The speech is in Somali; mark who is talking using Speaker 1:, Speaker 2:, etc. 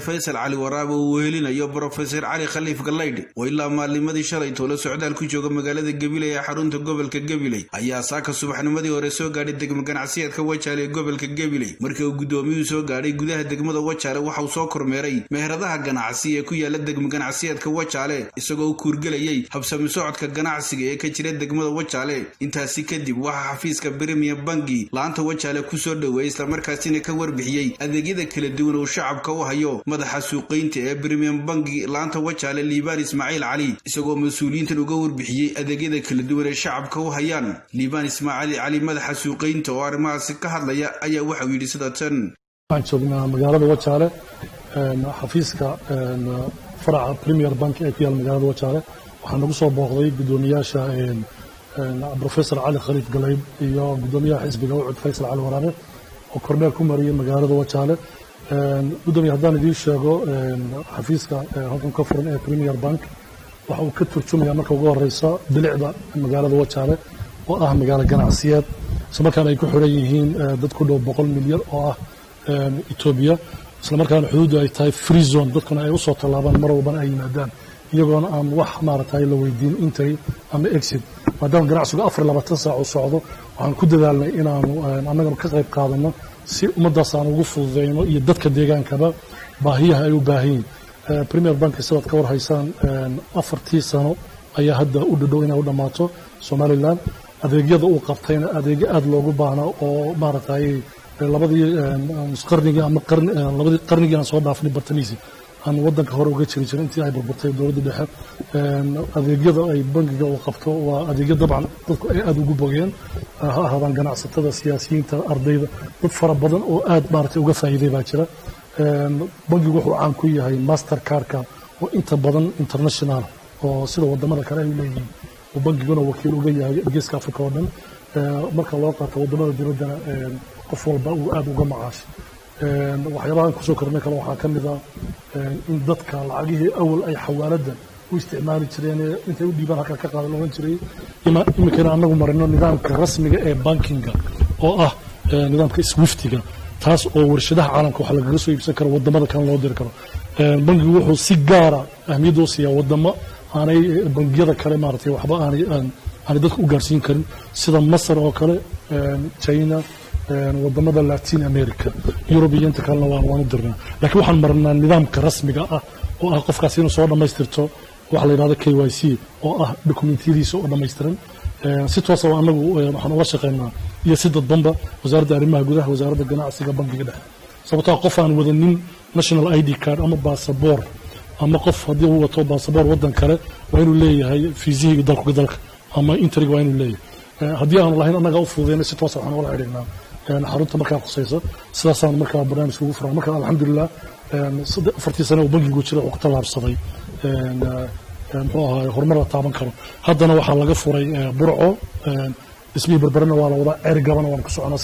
Speaker 1: Faysal Ali Waraab oo weelinayo Professor Ali Khaliif Galayd oo ilaa maalimadii shalay toolo socdaal ku jooga magaalada Gabiley ee xarunta gobolka Gabiley ayaa saaka subaxnimadii hore soo gaadhay degmada ganacsiyeedka Wajaale ee gobolka Gabiley markii uu gudoomiyuhu soo gaadhay gudaha degmada Wajaale waxa uu soo kormeeray meheradaha ganacsi ee ku yaala degmada ganacsiyeedka Wajaale isagoo ku kurgalayay habsami socodka ganacsiga ee ka jira degmada Wajaale intaasi kadib waxa xafiiska Premier Bangi laanta Wajaale ku soo dhaweeyay isla markaasina ka warbixiyay adeegyada kala duwan oo shacabka u hayo madaxa suuqeynta ee Premier Bangi laanta Wajaale Liibaan Ismaaciil Cali isagoo mas'uuliyiinta uga warbixiyay adeegyada kala duwan ee shacabka u hayaan Liibaan Ismaaciil Cali madaxa suuqeynta oo arrimahaas ka hadlaya ayaa waxa uu yiri sida tan
Speaker 2: waxaan joognaa magaalada Wajaale xafiiska faraca Premier Bangi ee ku yaal magaalada Wajaale waxaan ugu soo booqday gudoomiyaasha Professor Ali Khaliif Galayd iyo gudoomiyaha xisbiga Faysal Ali Waraab oo kormeer ku mariyay magaalada Wajaale gudoomiyaha haddaan idin sheego xafiiska halkan ka furan ee Premier Bank waxa uu ka turjumayaa marka ugu horeysa bilicda magaalada Wajaale oo ah magaalo ganacsiyeed isla markaana ay ku xiran yihiin dad ku dhow 100 milyan oo ah Ethiopia isla markaana xuduudu ay tahay free zone dadkuna ay u soo talaabaan mar walba ay yimaadaan iyagoona aan wax maaragtay la weydiin intay ama exit maadaama ganacsigu 24 saac oo socdo waxaan ku dadaalnay inaanu annaga ka qayb qaadano si umadaas aan ugu fududeyno iyo dadka deegaankaba baahiyaha ay u baahan Premier Bank sidoo ka war haysan 4 sano ayaa hadda u dhow inay u dhamaato Somaliland adeegyada uu qabtayna adeeg aad loogu baahna oo maaragtay labadii qarniga ama labadii qarniga aan soo dhaafnay bartamiisi aan wadanka hore uga jiray intii ay burburtay dawladda dhexe adeegyada ay bangiga uu qabto waa adeegyo dabcan dadku ay aad ugu bogeen ha ahaadaan ganacsatada siyaasiyiinta ardayda dad fara badan oo aad maaragtay uga faa'iiday baa jira bangigu wuxuu caan ku yahay Mastercard-ka oo inta badan international oo sida wadamada kale ay leeyihiin oo bangiguna wakiil uga yahay geeska Afrika oo dhan marka loo qaato wadamada dibadda qof walba uu aad uga macaash waxyaabaha ku soo kornay kale waxa kamid ah in dadka lacagihii awal ay xawaalada u isticmaali jireen intay u dhiibaan halka ka qaadan loo jiray imikana anagu marino nidaamka rasmiga ee bankinga oo ah nidaamka Swift-ga taas oo warshadaha caalamka waxa laga soo iibsan karo wadamada kan loo dir karo bangigu wuxuu si gaar ah ahmiyad u siiyaa wadamo aanay bangiyada kale maartay waxba aanay dadku u gaarsiin karin sida Masar oo kale China wadamada Latin America European kalena waan u dirnaa laakiin waxaan marnaa nidaamka rasmiga ah oo ah qofkaas inuu soo dhameystirto waxa la yiraahdo KYC oo ah dokumentiyadiisa oo dhameystiran si toos ah anagu waxaan uga shaqeynaa iyo si dadbanba wasaaradda arrimaha gudaha wasaaradda ganacsiga bangiga dhexe sababtoo qof aan wadanin national ID card ama passport ama qof haddii uu wato passport wadan kale waa inuu leeyahay fiisiga dalka ama intriga waa inuu leeyahay haddii aan lahayn anaga u fududeynay si toos ah waxaan wala xiriirnaa xarunta markaa qosayso sidaasaan markaa barnaamijka ugu furan marka alxamdulillah 4 sano oo bangigu jira oo ku talaabsaday muxuu ahaa horumar taaban karo haddana waxaa laga furay Burco ismii barbarna waa la wada ergabana waan ku soconaa